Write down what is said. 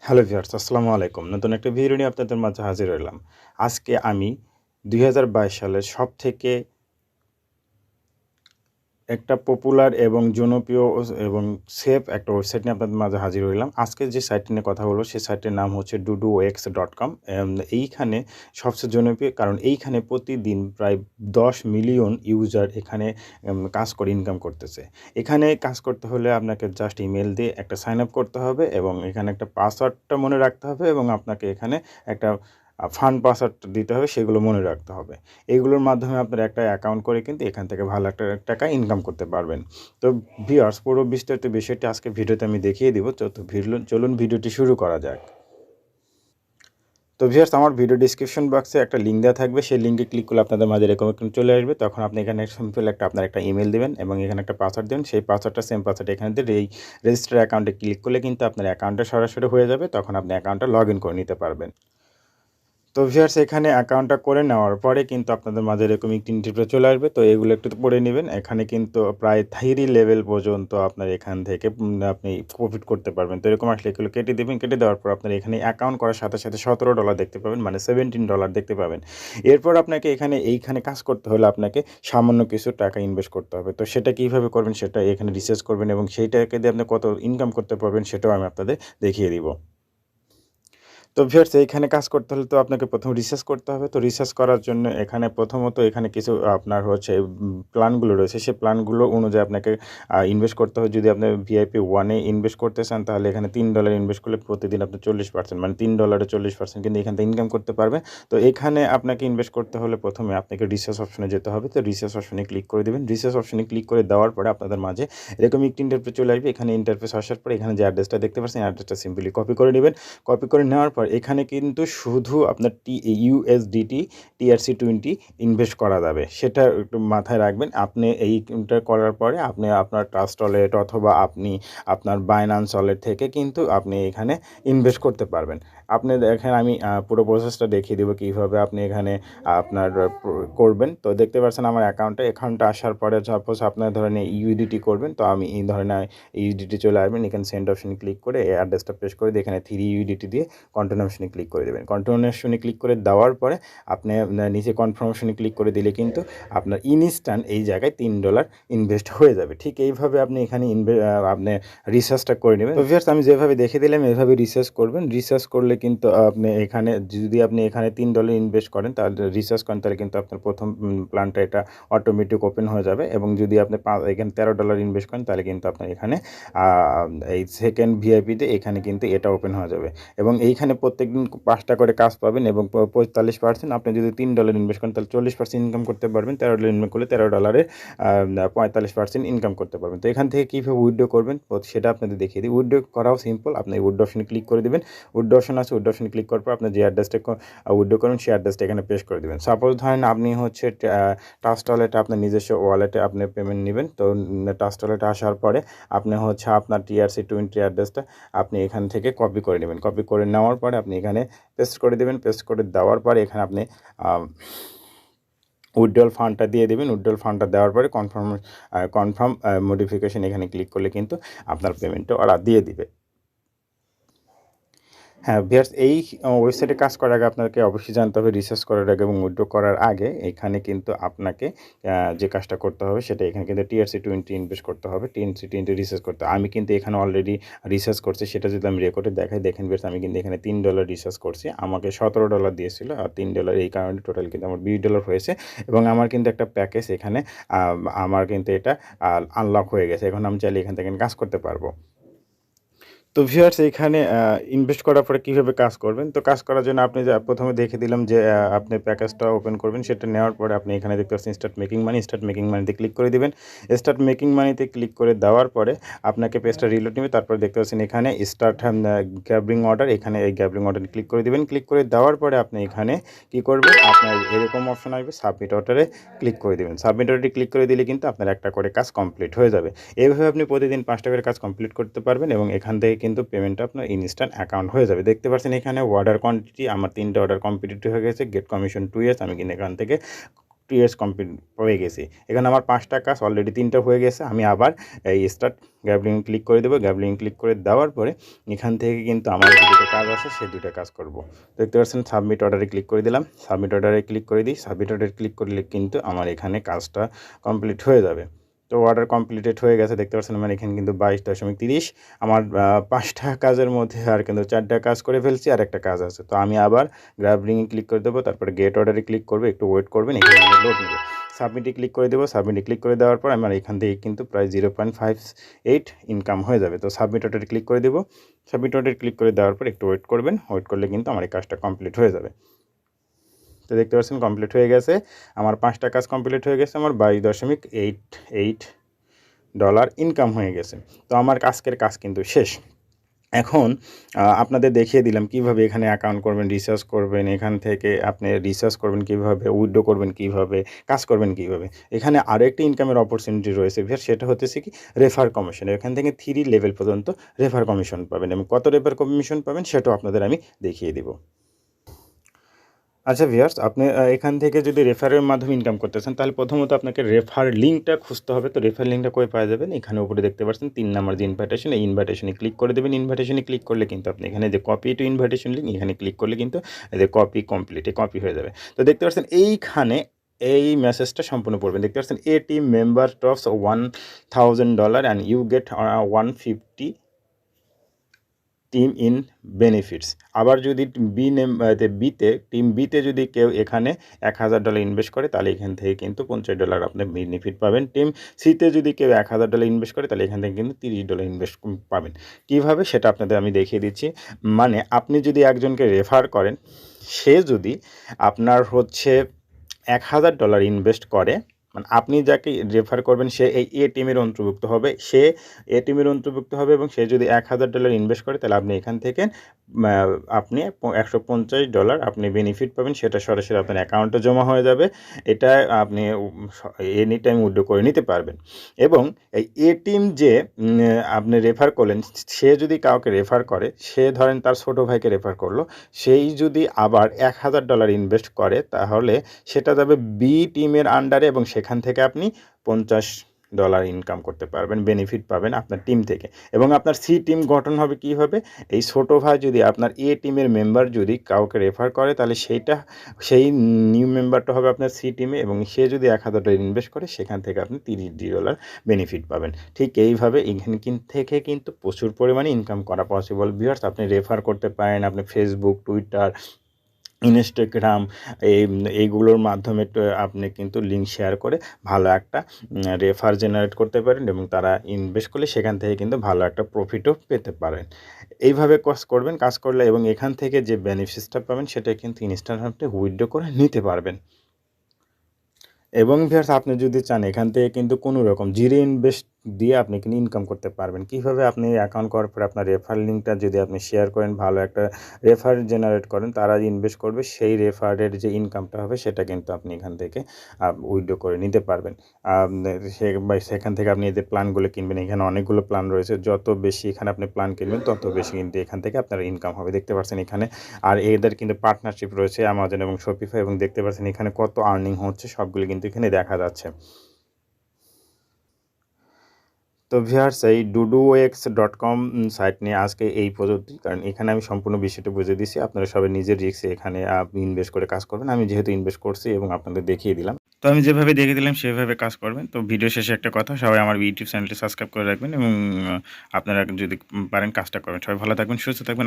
Hello viewers, আসসালামু আলাইকুম। নতুন একটা ভিডিও নিয়ে আপনাদের মাঝে হাজির হলাম। আজকে আমি ২০২২ সালের সবথেকে একটা পপুলার এবং জনপ্রিয় এবং সেফ একটা ওয়েবসাইট নিয়ে আপনাদের মাঝে হাজির হইলাম। আজকে যে সাইটটি নিয়ে কথা বলবো সেই সাইটটির নাম হচ্ছে ddokx.ckm। এইখানে সবচেয়ে জনপ্রিয়, কারণ এইখানে প্রতিদিন প্রায় ১০ মিলিয়ন ইউজার এখানে কাজ করে ইনকাম করতেছে। এখানে কাজ করতে হলে আপনাকে জাস্ট ইমেইল দিয়ে একটা সাইন আপ করতে হবে এবং এখানে একটা পাসওয়ার্ডটা মনে রাখতে হবে এবং আপনাকে এখানে একটা ফান্ড পাসওয়ার্ড দিতে হবে, সেগুলো মনে রাখতে হবে। এগুলোর মাধ্যমে আপনারা একটা অ্যাকাউন্ট করে কিন্তু এখান থেকে ভালো একটা টাকা ইনকাম করতে পারবেন। তো ভিউয়ার্স, পুরো বিস্তারিত বিষয়টি আজকে ভিডিওতে আমি দেখিয়ে দিব। চলুন ভিডিওটি শুরু করা যাক। তো ভিউয়ার্স, আমার ভিডিও ডিসক্রিপশন বক্সে একটা লিঙ্ক দেওয়া থাকবে। সেই লিঙ্কে ক্লিক করলে আপনাদের মাঝে এরকম একটা চলে আসবে। তখন আপনি এখানে সিম্পল আপনার একটা ইমেল দিবেন এবং এখানে একটা পাসওয়ার্ড দেবেন। সেই পাসওয়ার্ডটা সেম পাসওয়ার্ড এখানে দিয়ে এই রেজিস্টার অ্যাকাউন্টে ক্লিক করলে কিন্তু আপনার অ্যাকাউন্টটা সরাসরি হয়ে যাবে। তখন আপনি অ্যাকাউন্টটা লগ ইন করে নিতে পারবেন। তো ভিউয়ার্স, এখানে অ্যাকাউন্টটা করে নেওয়ার পরে কিন্তু আপনাদের মাঝে এরকম একটি ইন্টারফেস চলে আসবে। তো এগুলো একটু পড়ে নেবেন। এখানে কিন্তু প্রায় 3 লেভেল পর্যন্ত আপনার এখান থেকে আপনি প্রফিট করতে পারবেন। তো এরকম আসলে এগুলো কেটে দিবেন। কেটে দেওয়ার পর আপনার এখানে অ্যাকাউন্ট করার সাথে সাথে $17 দেখতে পাবেন, মানে $17 দেখতে পাবেন। এরপর আপনাকে এইখানে কাজ করতে হলে আপনাকে সামান্য কিছু টাকা ইনভেস্ট করতে হবে। তো সেটা কীভাবে করবেন সেটা এখানে রিসার্চ করবেন এবং সেই টাকা দিয়ে আপনি কত ইনকাম করতে পারবেন সেটাও আমি আপনাদের দেখিয়ে দিব। তো ভিউয়ার্স, এইখানে কাজ করতে হলে তো আপনাকে প্রথম রিসার্চ করতে হবে। তো রিসার্চ করার জন্য এখানে প্রথমত এখানে কিছু আপনার হচ্ছে প্ল্যানগুলো রয়েছে। সেই প্ল্যানগুলো অনুযায়ী আপনাকে ইনভেস্ট করতে হবে। যদি আপনি ভিআইপি 1 এ ইনভেস্ট করতে চান তাহলে এখানে $3 ইনভেস্ট করলে প্রতিদিন আপনি 40%, মানে $3 40% কিন্তু এখান থেকে ইনকাম করতে পারবে। তো এখানে আপনাকে ইনভেস্ট করতে হলে প্রথমে আপনাকে রিসার্চ অপশনে যেতে হবে। তো রিসার্চ অপশনে ক্লিক করে দেবেন। রিসার্চ অপশনে ক্লিক করে দেওয়ার পরে আপনাদের মাঝে এরকম একটি ইন্টারফেস চলে আসবে। এখানে ইন্টারফেস আসার পরে এখানে যে অ্যাড্রেসটা দেখতে পাচ্ছেন, অ্যাড্রেসটা সিম্পলি কপি করে নেবেন। কপি করে নেওয়ার পর এখানে কিন্তু শুধু আপনার ইউএসডিটি TRC20 ইনভেস্ট করা যাবে, সেটা একটু মাথায় রাখবেন। আপনি এইটা করার পরে আপনি আপনার ট্রাস্ট ওয়ালেট অথবা আপনি আপনার বাইন্যান্স ওয়ালেট থেকে কিন্তু আপনি এখানে ইনভেস্ট করতে পারবেন। আপনি দেখেন, আমি পুরো প্রসেসটা দেখিয়ে দেবো কীভাবে আপনি এখানে আপনার করবেন। তো দেখতে পাচ্ছেন আমার অ্যাকাউন্টে আসার পরে সাপোজ আপনার ধরেন ইউডিটি করবেন। তো আমি এই ধরনের ইউডিটি চলে আসবেন, এখানে সেন্ড অপশনে ক্লিক করে এই অ্যাড্রেসটা পেস্ট করে দিয়ে এখানে 3 ইউডিটি দিয়ে কন্টিনিউ অপশনে ক্লিক করে দেবেন। কন্টিনিউ অপশনে ক্লিক করে দেওয়ার পরে আপনি নিচে কনফার্ম অপশনে ক্লিক করে দিলে কিন্তু আপনার ইনস্ট্যান্ট এই জায়গায় $3 ইনভেস্ট হয়ে যাবে। ঠিক এইভাবে আপনি এখানে আপনি রিসার্চটা করে নেবেন। তো ভিউয়ার্স, আমি যেভাবে দেখে দিলাম এভাবে রিসার্চ করবেন। রিসার্চ করলে কিন্তু আপনি এখানে যদি আপনি এখানে $3 ইনভেস্ট করেন, তাহলে রিসার্চ করেন, তাহলে কিন্তু আপনার প্রথম প্ল্যানটা এটা অটোমেটিক ওপেন হয়ে যাবে এবং যদি আপনি এখানে $13 ইনভেস্ট করেন তাহলে কিন্তু আপনার এখানে এই সেকেন্ড ভিআইপিতে এখানে কিন্তু এটা ওপেন হয়ে যাবে এবং এইখানে প্রত্যেকদিন 5টা করে কাজ পাবেন এবং 45% আপনি যদি $3 ইনভেস্ট করেন তাহলে 40% ইনকাম করতে পারবেন। $13 ইনভেস্ট করলে $13 45% ইনকাম করতে পারবেন। তো এখান থেকে কীভাবে উইথড্র করবেন সেটা আপনাদের দেখিয়ে দিই। উইথড্র করাও সিম্পল। আপনি উইথড্র অপশনে ক্লিক করে দেবেন। উইথড্র অপশন আছে, উইথড্র অপশনে ক্লিক করার পর আপনি যে অ্যাড্রেসটা উইথড্র করবেন সেই অ্যাড্রেসটা এখানে পেস্ট করে দেবেন। সাপোজ ধরেন আপনি হচ্ছে ট্রাস্ট ওয়ালেটে আপনার নিজস্ব ওয়ালেটে আপনি পেমেন্ট নেবেন। তো ট্রাস্ট ওয়ালেটে আসার পরে আপনি হচ্ছে আপনার TRC20 অ্যাড্রেসটা আপনি এখান থেকে কপি করে নেবেন। কপি করে নেওয়ার পরে আপনি এখানে পেস্ট করে দেবেন। পেস্ট করে দেওয়ার পরে এখানে আপনি উইথড্রল ফান্ডটা দিয়ে দেবেন। উইথড্রল ফান্ডটা দেওয়ার পরে কনফার্ম মডিফিকেশন এখানে ক্লিক করলে কিন্তু আপনার পেমেন্টটা ওরা দিয়ে দিবে। হ্যাঁ ভিউয়ার্স, এই ওয়েবসাইটে কাজ করার আগে আপনাকে অবশ্যই জানতে হবে, রিসার্চ করার আগে এবং উইথড্র করার আগে এখানে কিন্তু আপনাকে যে কাজটা করতে হবে সেটা এখানে কিন্তু TRC20 ইনভেস্ট করতে হবে, TRC20 রিসার্চ করতে হবে। আমি কিন্তু এখানে অলরেডি রিসার্চ করছি, সেটা যদি আমি রেকর্ডে দেখাই, দেখেন ভিউয়ার্স, আমি কিন্তু এখানে $3 রিসার্চ করছি। আমাকে $17 দিয়েছিল আর $3 এই কারণে টোটাল কিন্তু আমার $20 হয়েছে এবং আমার কিন্তু একটা প্যাকেজ এখানে আমার কিন্তু এটা আনলক হয়ে গেছে। এখন আমি চাইলে এখান থেকে কাজ করতে পারবো। তো ভিউয়ার্স, এইখানে ইনভেস্ট করার পরে কীভাবে কাজ করবেন, তো কাজ করার জন্য আপনি প্রথমে দেখে দিলাম যে আপনি প্যাকেজটা ওপেন করবেন। সেটা নেওয়ার পরে আপনি এখানে দেখতে পাচ্ছেন স্টার্ট মেকিং মানি। স্টার্ট মেকিং মানিতে ক্লিক করে দিবেন। স্টার্ট মেকিং মানিতে ক্লিক করে দেওয়ার পরে আপনাকে পেজটা রিলোড নেবে। তারপরে দেখতে পাচ্ছেন এখানে স্টার্ট গ্যাবরিং অর্ডার, এখানে এই গ্যাবরিং অর্ডারে ক্লিক করে দিবেন। ক্লিক করে দেওয়ার পরে আপনি এখানে কী করবেন, আপনার এরকম অপশন আসবে, সাবমিট অর্ডারে ক্লিক করে দেবেন। সাবমিট অর্ডারে ক্লিক করে দিলে কিন্তু আপনার একটা করে কাজ কমপ্লিট হয়ে যাবে। এইভাবে আপনি প্রতিদিন 5টা করে কাজ কমপ্লিট করতে পারবেন এবং এখান থেকে কিন্তু পেমেন্টটা আপনার ইনস্ট্যান্ট অ্যাকাউন্ট হয়ে যাবে। দেখতে পাচ্ছেন এখানে অর্ডার কোয়ান্টিটি আমার 3টে অর্ডার কমপ্লিট হয়ে গেছে। গেট কমিশন 2 years, আমি কিন্তু এখান থেকে ইয়ার্স কমপ্লিট হয়ে গেছে। এখানে আমার 5টা কাজ অলরেডি 3টা হয়ে গেছে। আমি আবার এই স্টার্ট গ্যাবলিং ক্লিক করে দেবো। গ্যাবলিং ক্লিক করে দেওয়ার পরে এখান থেকে কিন্তু আমার যে 2টা কাজ আছে সেই 2টা কাজ করব। দেখতে পাচ্ছেন সাবমিট অর্ডারে ক্লিক করে দিলাম। সাবমিট অর্ডারে ক্লিক করে দিই। সাবমিট অর্ডারে ক্লিক করলে কিন্তু আমার এখানে কাজটা কমপ্লিট হয়ে যাবে। তো অর্ডার কমপ্লিটেড হয়ে গেছে। দেখতে পাচ্ছেন আমার এখানে কিন্তু 22.30 আমার 5টা কাজের মধ্যে আর কিন্তু 4টা কাজ করে ফেলছি, আর একটা কাজ আছে। তো আমি আবার গ্র্যাবলিংয়ে ক্লিক করে দেবো, তারপরে গেট অর্ডারে ক্লিক করবে, একটু ওয়েট করবেন, এখানে লোড নেবে। সাবমিটে ক্লিক করে দেবো। সাবমিটে ক্লিক করে দেওয়ার পর আমার এখান থেকে কিন্তু প্রায় 0.58 ইনকাম হয়ে যাবে। তো সাবমিট অর্ডারে ক্লিক করে দেবো। সাবমিট অর্ডারে ক্লিক করে দেওয়ার পর একটু ওয়েট করবেন, ওয়েট করলে কিন্তু আমার এই কাজটা কমপ্লিট হয়ে যাবে। তো দেখতে পাচ্ছেন কমপ্লিট হয়ে গেছে। আমার 5টা কাজ কমপ্লিট হয়ে গেছে। আমার $22.88 ইনকাম হয়ে গেছে। তো আমার আজকের কাজ কিন্তু শেষ। এখন আপনাদের দেখিয়ে দিলাম কিভাবে এখানে অ্যাকাউন্ট করবেন, রিসার্চ করবেন, এখান থেকে আপনি রিসার্চ করবেন কীভাবে, উইথড্র করবেন কীভাবে, কাজ করবেন কীভাবে। এখানে আরও একটি ইনকামের অপরচুনিটি রয়েছে সেটা হচ্ছে কি রেফার কমিশন। এখান থেকে 3 লেভেল পর্যন্ত রেফার কমিশন পাবেন, এবং কত রেফার কমিশন পাবেন সেটাও আপনাদের আমি দেখিয়ে দেবো। আচ্ছা ভিউয়ার্স, আপনি এখান থেকে যদি রেফারের মাধ্যমে ইনকাম করতে চান, তাহলে প্রথমত আপনাকে রেফার লিঙ্কটা খুঁজতে হবে। তো রেফার লিঙ্কটা কই পাওয়া যাবেন? এখানে উপরে দেখতে পাচ্ছেন 3 নাম্বার যে ইনভাইটেশন, এই ইনভাইটেশনে ক্লিক করে দেবেন। ইনভাইটেশনে ক্লিক করলে কিন্তু আপনি এখানে যে কপি টু ইনভাইটেশন লিঙ্ক, এখানে ক্লিক করলে কিন্তু এই যে কপি কমপ্লিট, এই কপি হয়ে যাবে। তো দেখতে পাচ্ছেন এইখানে এই মেসেজটা সম্পূর্ণ পড়বেন। দেখতে পাচ্ছেন a team member tops $1000 and you get 150 team in benefits. আবার যদি টিম বিতে যদি কেউ এখানে $1000 ইনভেস্ট করে, তাহলে এখান থেকে কিন্তু $50 আপনি বেনিফিট পাবেন। টিম সিতে যদি কেউ $1000 ইনভেস্ট করে, তাহলে এখান থেকে কিন্তু $30 ইনভেস্ট পাবেন। কীভাবে সেটা আপনাদের আমি দেখিয়ে দিচ্ছি। মানে আপনি যদি একজনকে রেফার করেন, সে যদি আপনার হচ্ছে $1000 ইনভেস্ট করে, মানে আপনি যাকে রেফার করবেন সে এই টিমের অন্তর্ভুক্ত হবে, এবং সে যদি $1000 ইনভেস্ট করে, তাহলে আপনি এখান থেকে আপনি $150 আপনি বেনিফিট পাবেন। সেটা সরাসরি আপনার অ্যাকাউন্টে জমা হয়ে যাবে। এটা আপনি এনি টাইম উইথড্র করে নিতে পারবেন। এবং এই টিম যে আপনি রেফার করলেন, সে যদি কাউকে রেফার করে, সে ধরেন তার ছোটো ভাইকে রেফার করলো, সেই যদি আবার $1000 ইনভেস্ট করে, তাহলে সেটা যাবে বি টিমের আন্ডারে, এবং সেখান থেকে আপনি $50 ইনকাম করতে পারবেন, বেনিফিট পাবেন আপনার টিম থেকে। এবং আপনার সি টিম গঠন হবে কীভাবে? এই ছোটো ভাই যদি আপনার এ টিমের মেম্বার যদি কাউকে রেফার করে, তাহলে সেই নিউ মেম্বারটা হবে আপনার সি টিমে, এবং সে যদি $1000 ইনভেস্ট করে, সেখান থেকে আপনি $30 বেনিফিট পাবেন। ঠিক এইভাবে এখানে থেকে কিন্তু প্রচুর পরিমাণে ইনকাম করা পসিবল। ভিউয়ার্স, আপনি রেফার করতে পারেন, আপনি ফেসবুক, টুইটার, ইনস্টাগ্রাম এইগুলোর মাধ্যমে আপনি কিন্তু লিঙ্ক শেয়ার করে ভালো একটা রেফার জেনারেট করতে পারেন, এবং তারা ইনভেস্ট করলে সেখান থেকে কিন্তু ভালো একটা প্রফিটও পেতে পারেন। এইভাবে কাজ করলে, এবং এখান থেকে যে বেনিফিটসটা পাবেন সেটা কিন্তু ইনস্ট্যান্ট আপনি উইথড্র করে নিতে পারবেন। এবং ভিউয়ার্স, আপনি যদি চান এখান থেকে কিন্তু কোনো রকম জিরো ইনভেস্ট দিয়ে আপনি কিন্তু ইনকাম করতে পারবেন। কীভাবে? আপনি অ্যাকাউন্ট করার পরে আপনার রেফার লিঙ্কটা যদি আপনি শেয়ার করেন, ভালো একটা রেফার জেনারেট করেন, তারা ইনভেস্ট করবে, সেই রেফারের যে ইনকামটা হবে সেটা কিন্তু আপনি এখান থেকে উইথড্র করে নিতে পারবেন। সেখান থেকে আপনি এদের প্ল্যানগুলো কিনবেন। এখানে অনেকগুলো প্ল্যান রয়েছে, যত বেশি এখানে আপনি প্ল্যান কিনবেন তত বেশি কিন্তু এখান থেকে আপনার ইনকাম হবে। দেখতে পাচ্ছেন এখানে, আর এদের কিন্তু পার্টনারশিপ রয়েছে অ্যামাজন এবং শপিফাই, এবং দেখতে পাচ্ছেন এখানে কত আর্নিং হচ্ছে সবগুলো কিন্তু এখানে দেখা যাচ্ছে। তো ভিউয়ার্স, এই ddokx.com সাইট নিয়ে আজকে এই পর্যন্তই, কারণ এখানে আমি সম্পূর্ণ বিষয়টা বুঝিয়ে দিচ্ছি। আপনারা সবাই নিজের রিস্কে এখানে ইনভেস্ট করে কাজ করবেন। আমি যেহেতু ইনভেস্ট করছি এবং আপনাদের দেখিয়ে দিলাম, তো আমি যেভাবে দেখিয়ে দিলাম সেভাবে কাজ করবেন। তো ভিডিও শেষে একটা কথা, সবাই আমার ইউটিউব চ্যানেলটি সাবস্ক্রাইব করে রাখবেন, এবং আপনারা যদি পারেন কাজটা করবেন। সবাই ভালো থাকবেন, সুস্থ থাকবেন।